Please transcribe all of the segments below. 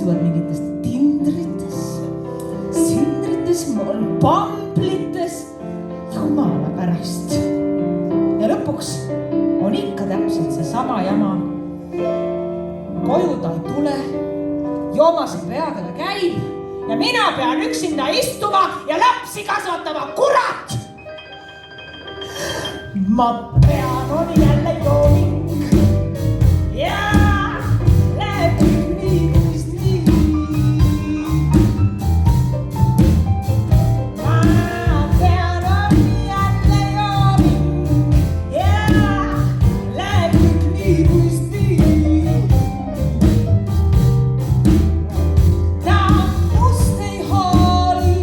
istuvad mingites tindrites, sindrites, pamplites, jumala pärast. Ja lõpuks on ikka täpselt see sama jama. Koju ta ei tule, joomas ei peadele käib ja mina pean üksinda istuma ja lapsi kasvatama, kurat! Ma pean, on jälle jooming ja läheb nii, kuis nii. Ma pean, on jälle jooming ja läheb nii, kuis nii. Ta must ei hooli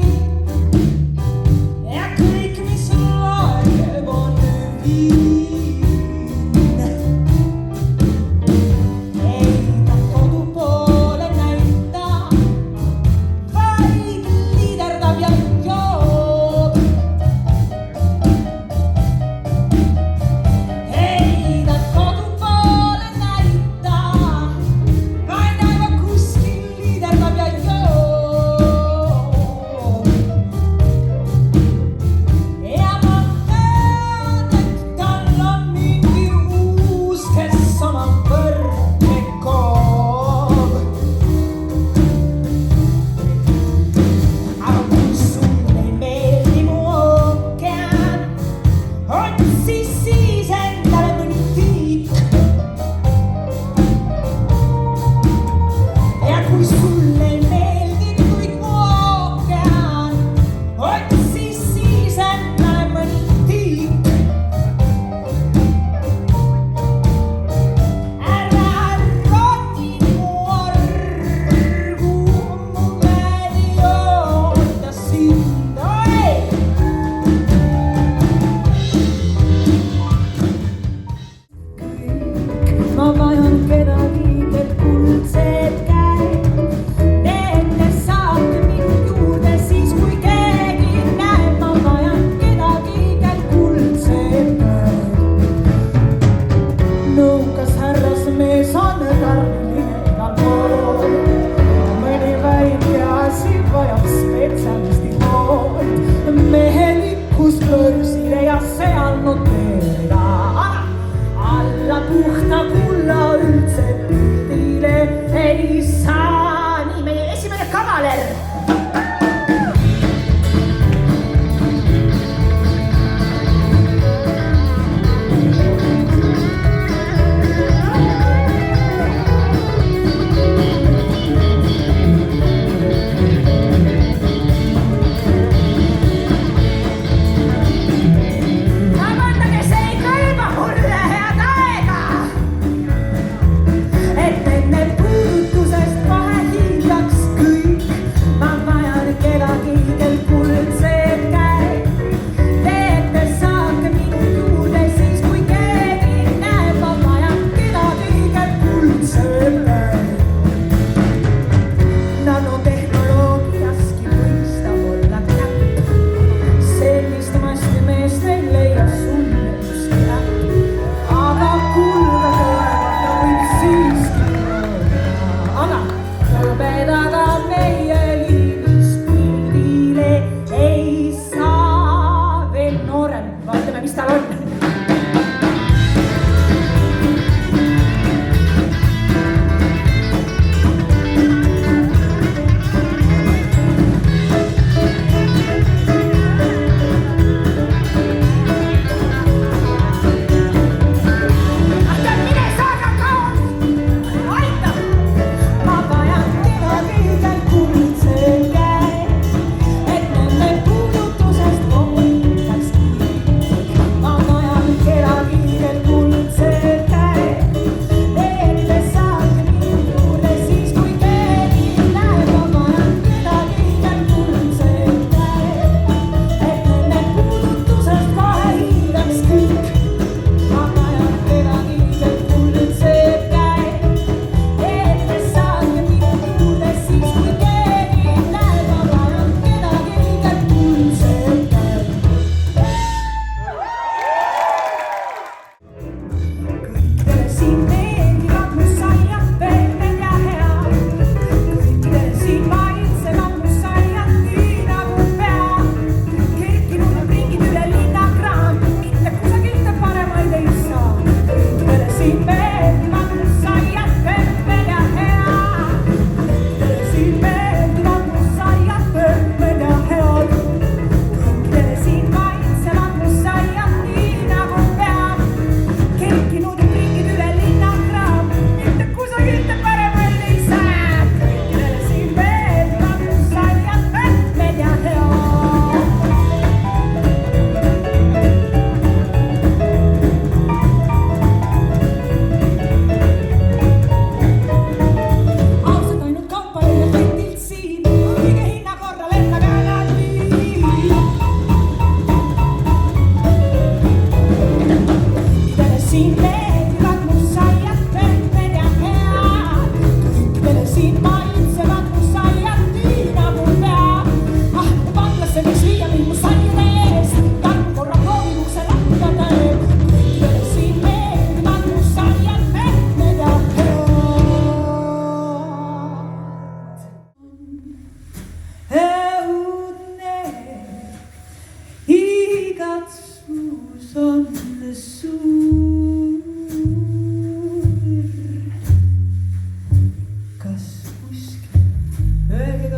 ja kõik, mis loeb, on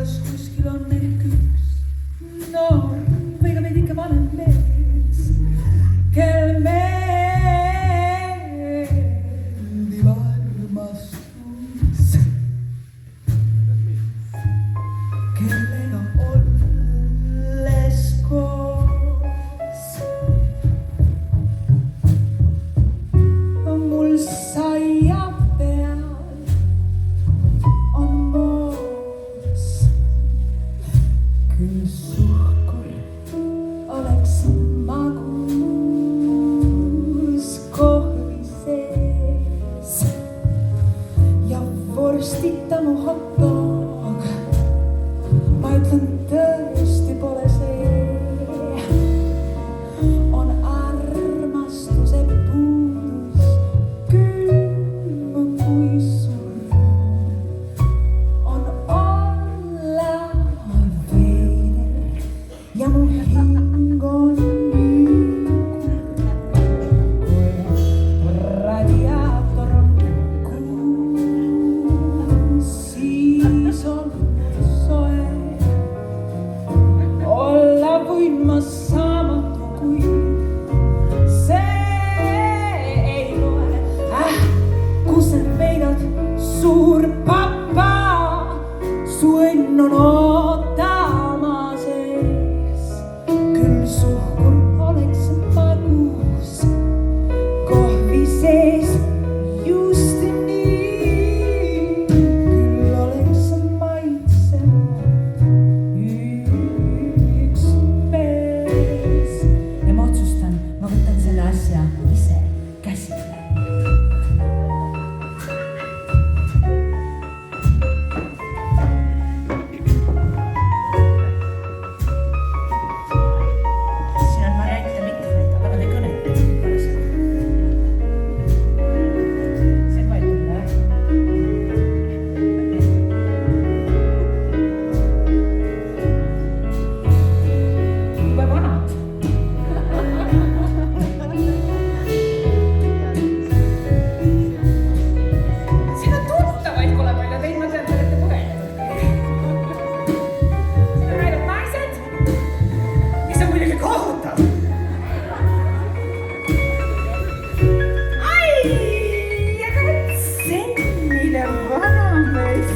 kas kuskil on ehk üks noor või ka veidike vanem mees, kel meeldib armastus, kellega olles koos on mul saia peal on moos, küll suhkur oleks magus kohvi sees ja vorstita mu hot dog, ma ütlen tõesti pole see, on armastuse puudus külm kui surm, on olla veider ja mu hing on kui radiaator on kuum, siis on soe. Olla võin ma saamatu, kui see ei loe. Kus sa veidad, suur papa, su õnn on ootama sees. Küll suhkur oleks magus kohvi sees just nii, küll oleks maitsem üks mees. Ja ma otsustan, ma võtan selle asja ise käsile. Siin on variante mitmeid, aga nad ei kõneta. See on võetud, jah? Jube vanad. Siin on tuttavaid pole palju, teid ma tean, te olete põgenenud. Siin on ainult naised, mis on muidugi kohutav. Ai, aga võt selline vanamees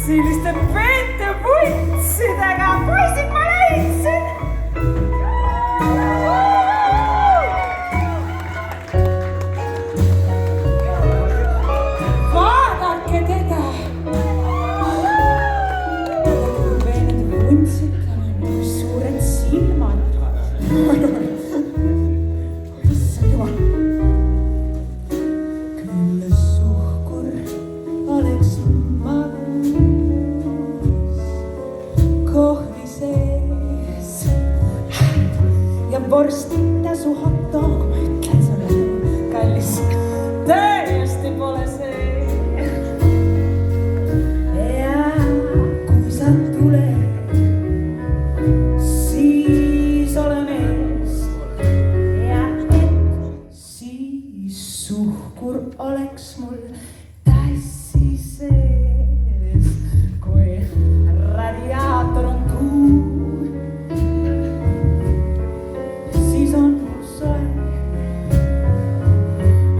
selliste peente vuntsidega, poisid ma leidsin. Vaadake teda. Peened vuntsid, tal on suured silmad. Issand jumal. Küll suhkur oleks magus kohvi sees ja vorstita su hot dog, ma ütlen sulle, kallis, tõesti pole see. Ja kui sa tuled, siis ole mees ja et siis suhkur oleks mul tassi sees, kui radiaator on kuum, siis on mul soe.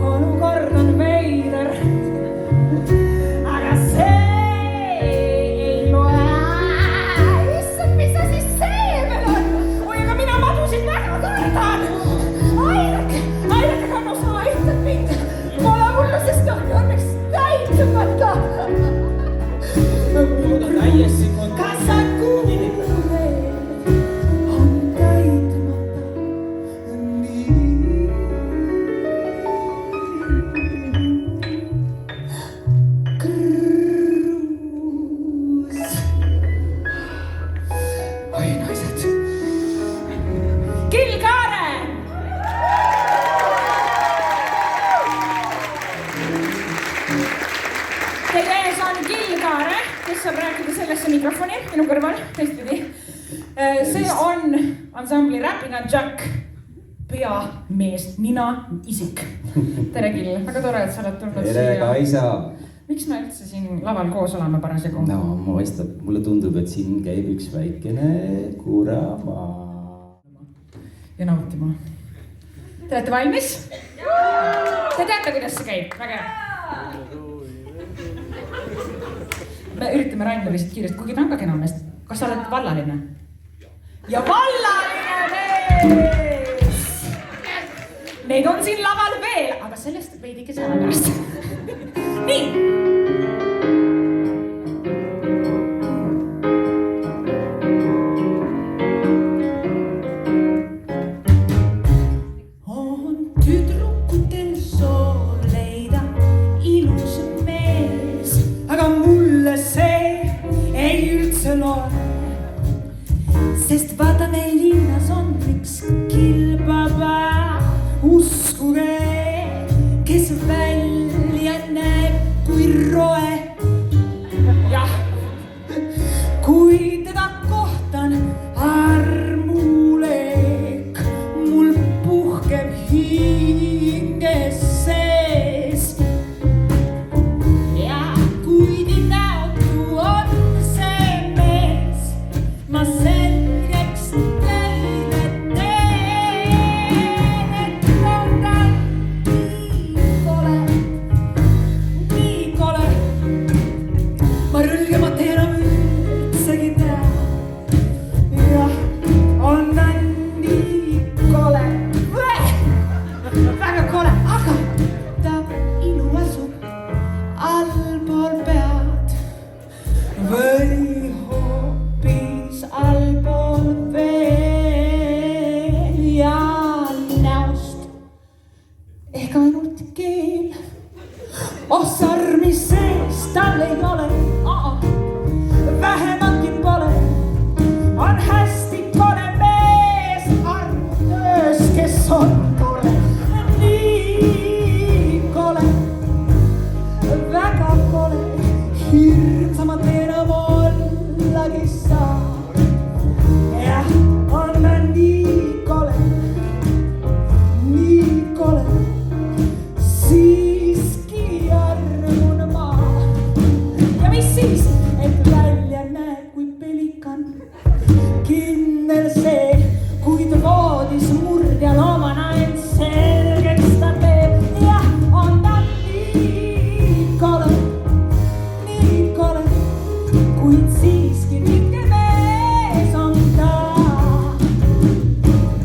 Olukord on veider, aga see ei loe. Issand, mis asi see veel on? Oi, aga mina madusid väga kardan. Aidake, Kannus, sa aitad mind. Pole hullu, sest õnneks täitumata. Täiesti Kas sa kuuled, on täitumata nii. Kruus. Oi, naised. Kilgare. Teie ees on Kilgare, kes saab rääkida sellesse mikrofoni minu kõrval, teistpidi. See on ansambli Rapping on Jack peamees, nina, isik. Tere, Kill, väga tore, et sa oled tulnud Tere, Kaisa. miks me üldse siin laval koos oleme parasjagu? No, mulle tundub, et siin käib üks väikene kurama. Ja nautima. Te olete valmis? Te teate, kuidas see käib? Väga hea. Me üritame Rainer lihtsalt kiiresti, kuigi ta on ka kena meest. Kas sa oled vallaline? Ja vallaline mees! Neid on siin laval veel, aga sellest veidike sõna pärast. Nii! Sest vaata meil linnas on üks kilbaba, uskuge, kes välja näeb kui roe. Jah, kui teda kohtan armuleek, mul puhkeb hinges sees. Ja kuigi näotu on see mees, ma sarmi sees tal ei ole, vähematki pole, on hästi kole mees, armu töös, kes on tore, nii kole, väga kole, hirmsamat enam ollagi saa. Jah, on nii kole, siiski armun maa. Ja mis siis, et välja näeb kui pelikan, kindel see, kuid voodis murdjal omana end selgeks ta teeb. Jah, on ta nii kole, kuid siiski mingi mees on ta.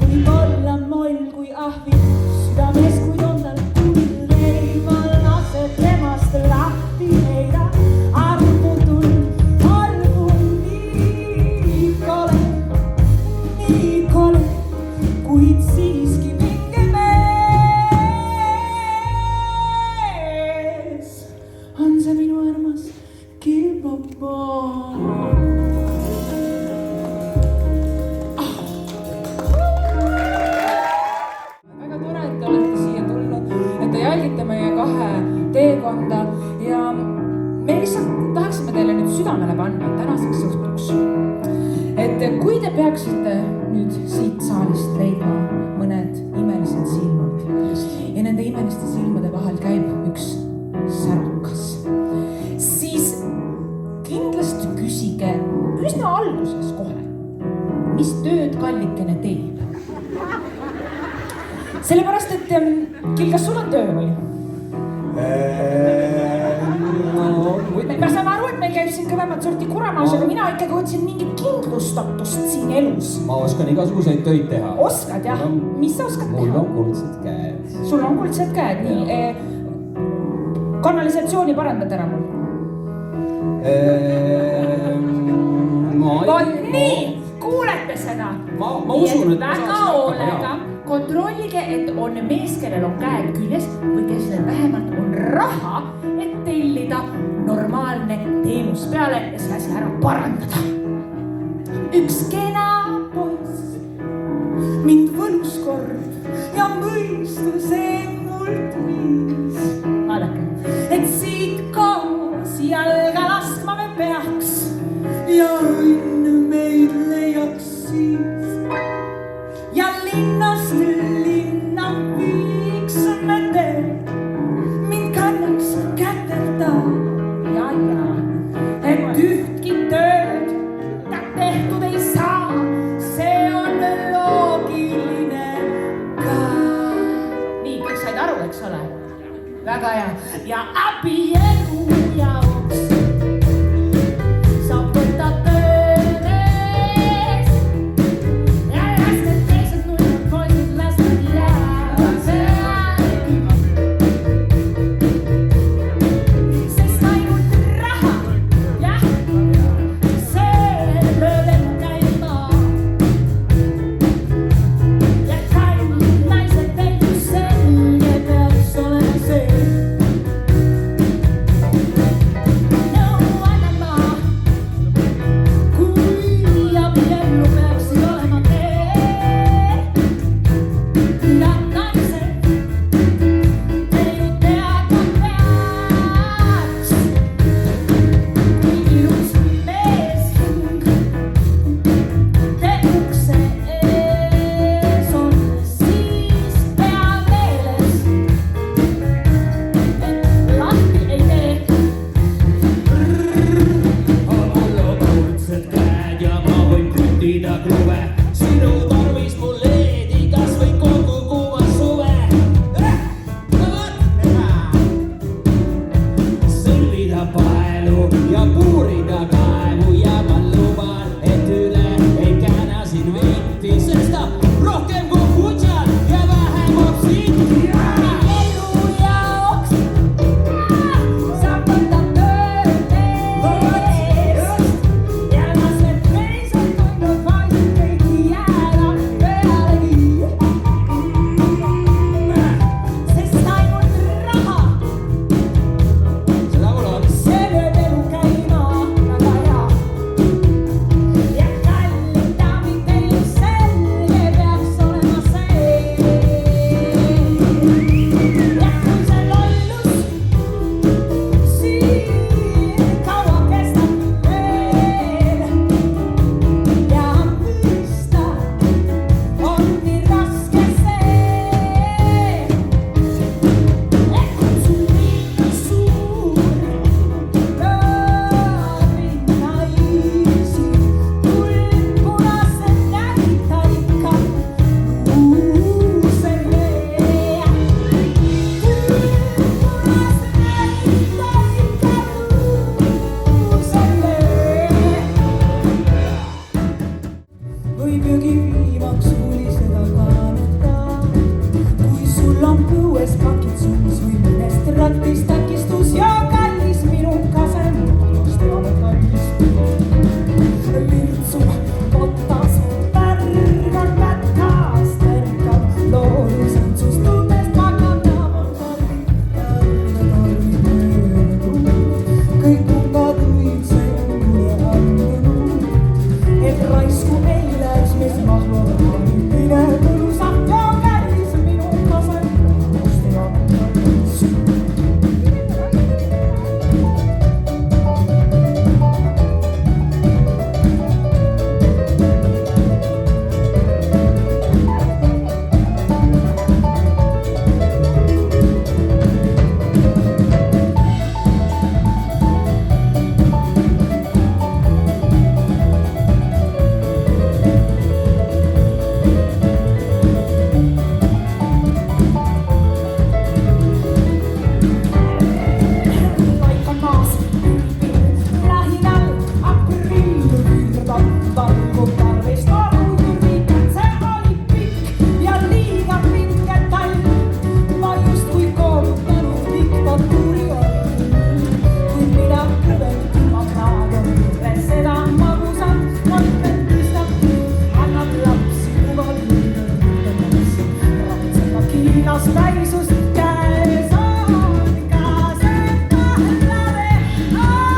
Võib olla moll kui ahvi südames, kuid on tal väga tore, et te olete siia tulnud, et te jälgite meie kahe teekonda ja me lihtsalt tahaksime teile nüüd südamele panna tänaseks õhtuks. Et kui te peaksite nüüd siit saalist leidma mõned imelised silmad ja nende imeliste silmade vahel käib üks särakas, siis kindlasti küsige üsna alguses kohe, mis tööd kallikene teeb. Sellepärast, et kas sul on töö või? Me saame aru, et meil käib siin kõvemat sorti kuramaas, aga mina ikkagi otsin mingit kindlustatust siin elus. Ma oskan igasuguseid töid teha. Oskad jah? Mis sa oskad teha? Mul on kuldsed käed. Sul on kuldsed käed, nii. Kanalisatsiooni parandad ära mul? Nii, kuulete seda? Ma usun, et väga hoolega kontrollige, et on mees, kellel on käed küljes või kellel vähemalt on raha, et tellida normaalne teenus peale ja see asi ära parandada. Üks kena poiss, mind võlus kord ja mõistuse mult viis. Vaadake, et siit koos jalga laskma me peaks ja õnn meid leiaks siis. Ja linnast linna viiks me tee, mind kannaks käteta väga hea ja abielu jaoks saab võtta töömees ja las need teised nullid poisid las nad jäävad pealegi. Sest ainult raha, jah, see lööb elu käima. Ja kallid naised, teil just selge peaks olema see. Nõu annan ma, kui abiellu peaksid olema tee. Ja naised, te ju teadma peaks, kui ilus mees hing te ukse ees on, siis pea meeles, et lahti ei tee. Mul on õudsed käed ja ma võin krutida kluve. Sinu tarvis mul leedi kas või kogu kuuma suve. Sõlmida paelu ja puurida kaevu ja ma luban, et üle ei kääna siin vinti, sest ta rohkem kui futšal ja vähem obsiidi. Elu jaoks saab võtta töömees ja las need teised nullid poisid kõik jäävad pealegi. Sest ainult raha, Seda mul on. see lööb elu käima väga hea. Ja kallid daamid, teil just selge peaks olema see. Ja kui see lollus siin kaua kestab veel ja mõista on nii raske see, et kui sul liiga suur rõõmin naisi, kuldpunased näita ikka luusele. Kuldpunased näita ikka luusele. Võib jõgi viimaks suliseda kaanata, kui sul on põues pakid suus või millest ratist takistus ja kallis minu kasem, just teame kallis. Lirtsu kotas, pärgan pätkas, tärkab loodusõndsust tundest magandab on tarvik möödunud. Kõik kumbad õitsed on mulle andunud, et raisku ei läheks mees mahvama üldine põlusam ja kallis minu kasem, just teame kallis. Vaikka maas ylpin, lähinäl aprill virtab, valgu tarvis torujurikat, see oli pikk ja liiga pinge talv. Ma justkui koolutanud diktatuuri all, kui mina kõventi ma praegu üles seda magusat mõtted pistab, annab lapsi kuva liiga, ratsega Kiinas täisus käes on kaasetahlane aeg.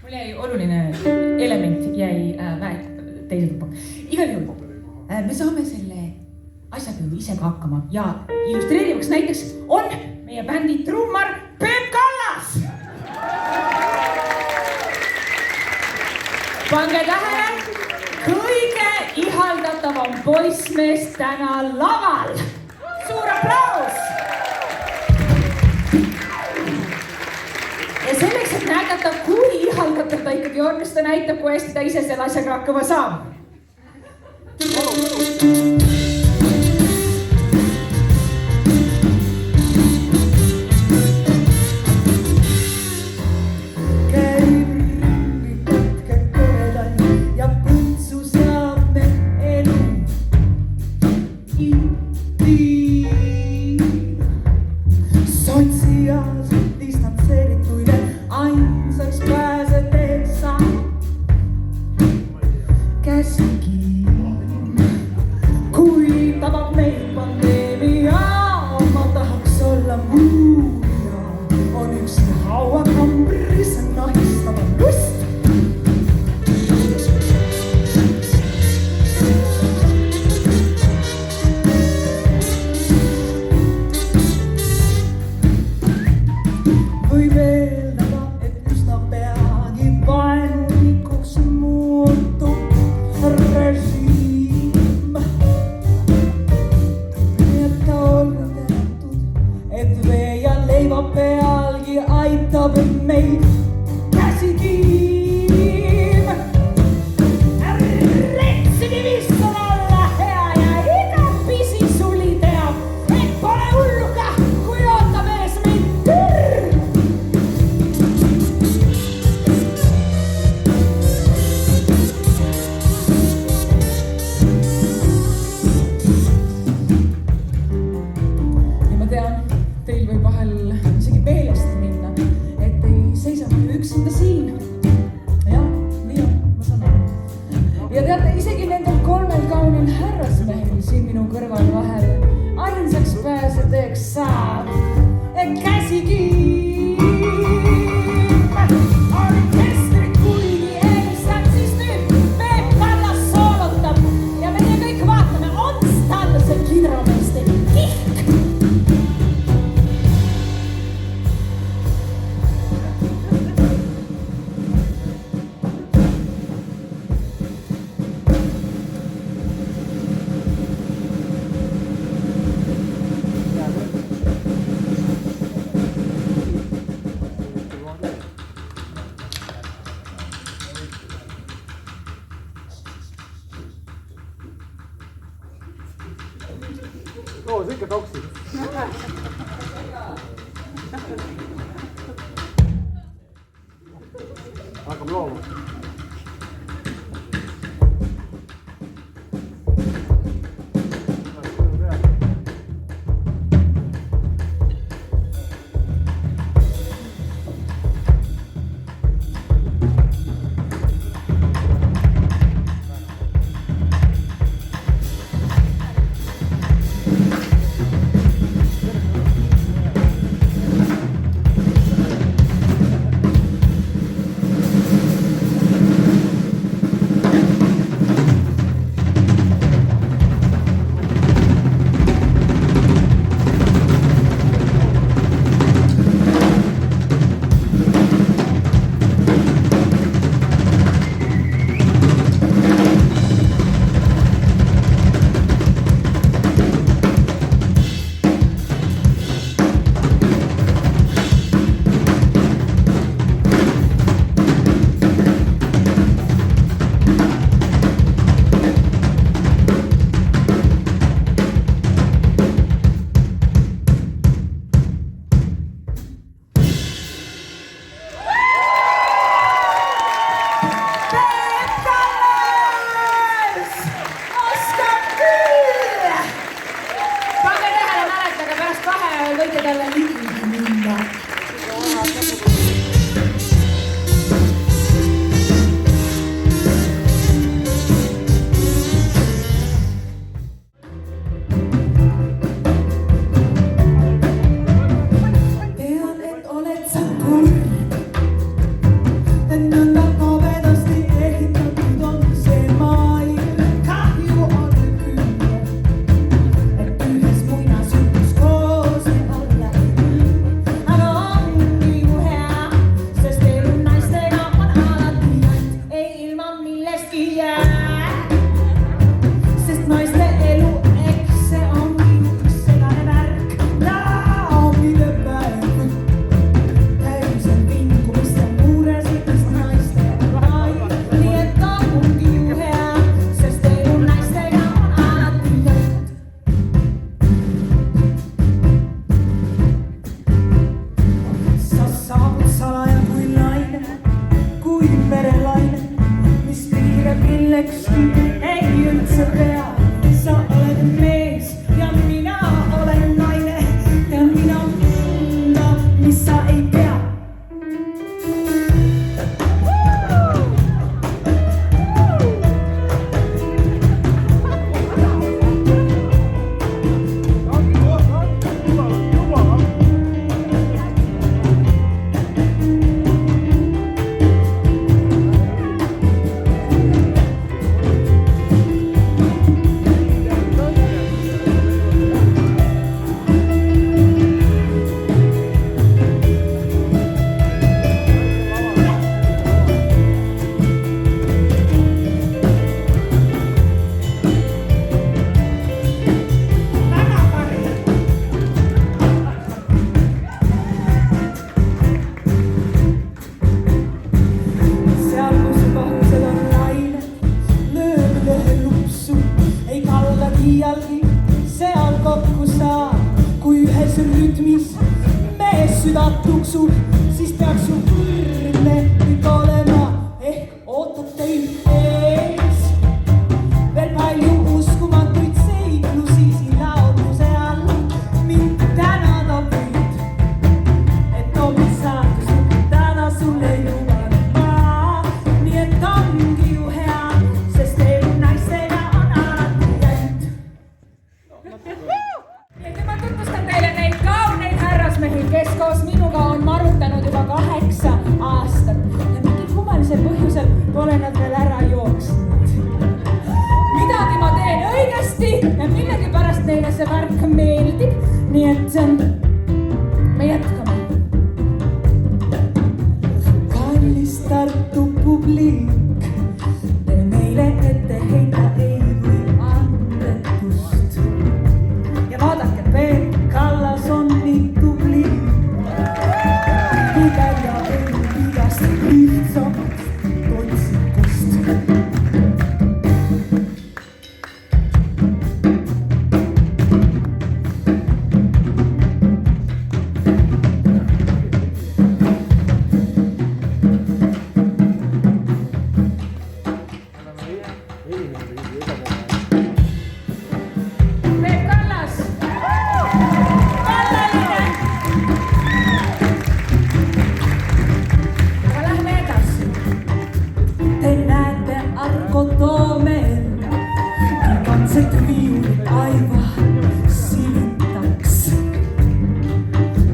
Mul jäi oluline element jäi teise tuppa. Igal juhul me saame selle asjaga ju ise ka hakkama ja illustreerivaks näiteks on meie bändi trummar Peep Kallas. Pange tähele, kõige ihaldatavam poissmees täna laval. Suur aplaus! Ja selleks, et näidata, kui ihaldatav ta ikkagi on, siis ta näitab, kui hästi ta ise selle asjaga hakkama saab. liialt distantseerituid, ainsaks pääseteeks sa käsikiim. Kui tabab meid pandeemia, ma tahaks olla muumia. On üks hauakambris nahistava lust. Võib eeldada, et üsna peagi vaenulikuks muutub režiim. Nii et ta olgu teatud, et vee ja leiva pealgi aitab meid käsikiim. Retsidiivist on olla hea ja iga pisisuli teab, et pole hulluga, kui ootab ees meid türm. Ja ma tean, teil võib vahel isegi meelest minna, et ei seisa üksinda siin. Jah, nii on, ma saan aru. Ja teate, isegi nendel kolmel kaunil härrasmehel siin minu kõrval vahel ainsaks pääseteeks saab käsikiim. Orkestrit kuigi eelistab, siis nüüd Peep Kallas soolotab ja meie kõik vaatame, on tal see kidrameeste kihk. Oo, see ikka toksib. Hakkab looma. Võite talle ligi minna. Tean, et oled sa kurb, et nõnda nobedasti ehitatud on see maailm. Kahju on küll, et ühes muinasjutus koos ei olla. Aga ongi ju hea, sest elu naistega on alati ainult ei ilma millestki jää. Sest naiste elu, eks see ongi üks segane värk. Daamide päev, täisel vingumist ja muresid naiste vaid. Nii et ongi ju hea, sest elu naistega on alati ainult. Sa saabud salaja kui laine, kui merelaine, mis piirab millekski ei üldse pea. Sa oled mees ja mina olen naine ja mina süda tuksub, siis peaks ju võrdne kõik olema ehk ootab teid ees. Veel palju uskumatuid seiklusi siin laotuse all. Mind tänada võid, et hoopis saatus täna sulle jumal maa. Nii et ongi ju hea, sest elu naistega on alati jäänud. Ja ma tutvustan teile neid kauneid härrasmehi, kes koos minuga on marutanud juba 8 aastat ja mingil kummalisel põhjusel pole nad veel ära jooksnud. Midagi ma teen õigesti ja millegipärast neile see värk meeldib, nii et me jätkame. Kallis Tartu publik, te meile ette heita ei või andetust. Ja vaadake, Peep Kallas on nii tubli, nii käia ei igast lihtsamast otsikust. Peep Kallas! Kallaline! Aga lähme edasi. Te näete Argo Toomel gigantsed viiulid aiva silitaks.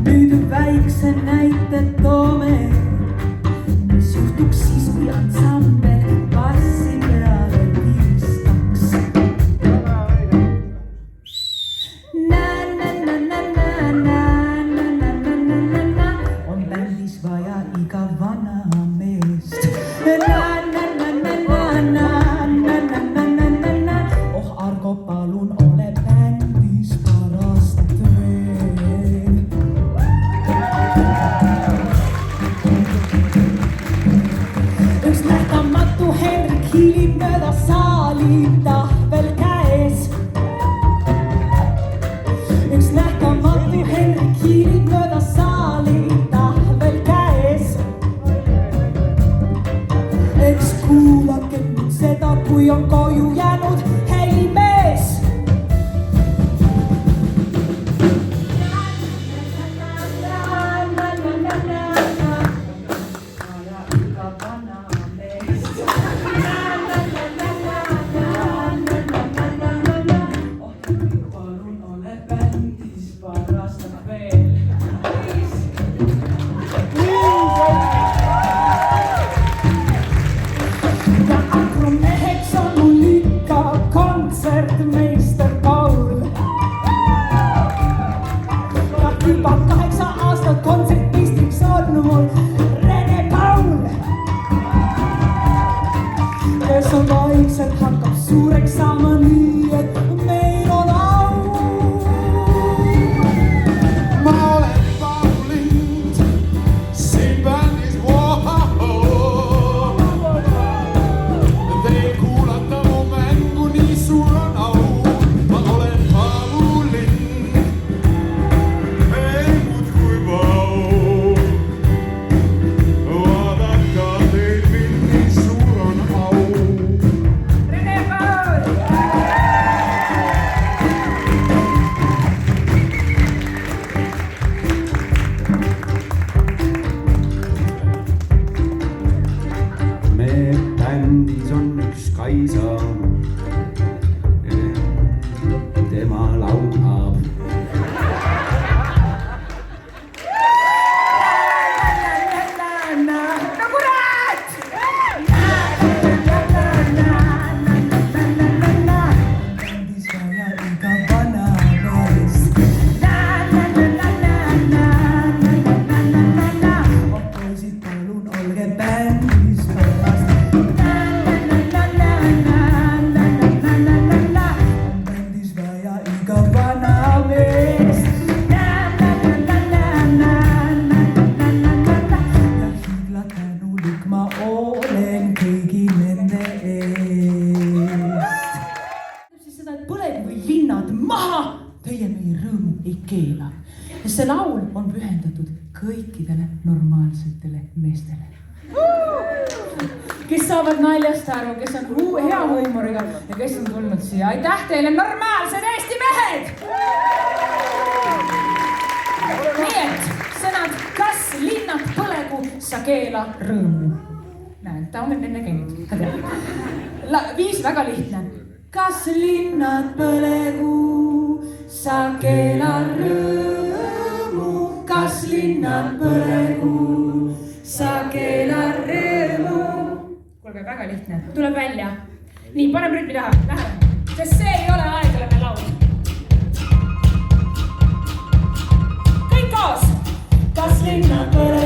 Nüüd väikse näite toome, mis juhtuks siis, kui ansambel bassi peale pistaks. Na-na-na-na-na-na-na-na-na-na-na on bändis vaja iga vana meest. Na-na-na-na-na-na-na-na-na-na-na. Oh Argo, palun ole bändis pärast veel. Üks nähtamatu Henrik hiilib mööda saali, tahvel käes. Üks nähtamatu Henrik hiilib mööda saali, tahvel käes. Eks kuulake nüüd seda, kui on koju jäänud helimees. Palun ole bändis pärast veel. Ja agromeheks on mul ikka kontsertmeister Paul. Ja juba 8 aastat kontsertmeistriks on mul Rene Paul, kes on vaikselt hakkab suureks saama nii, et meil on au. Ma olen Paulind, siin bändis te kuulata mu mängu, nii suur on au. Ma olen Paulind, ei muud kui vau. Vaadaka teil mind, nii suur on au. Rene Paul! me bändis on üks Kaisa, tema laulab. No kurat! Bändis vaja iga vana meest. Oh poisid, palun olge bändis pärast. Bändis vaja iga vana meest. Ja hiigla tänulik ma olen kõigi nende eest. Siis seda, et põlevkivilinnad maha, teie meie rõõmu ei keela. Ja see laul on pühendatud kõikidele normaalsetele meestele. Kes saavad naljast aru, kes on hea huumoriga ja kes on tulnud siia. Aitäh teile, normaalsed Eesti mehed! Nii et sõnad, kas linnad põlegu, sa keela rõõmu. Näed, ta on enne käinud. Viis väga lihtne. Kas linnad põlegu, sa keela rõõmu. Kas linnad põlegu, sa keela rõõmu. Kuulge, väga lihtne. Tuleb välja. Nii, paneme rütmi taha. Läheme. Sest see ei ole aeglane laul. Kõik koos. Kas linnad põlegu.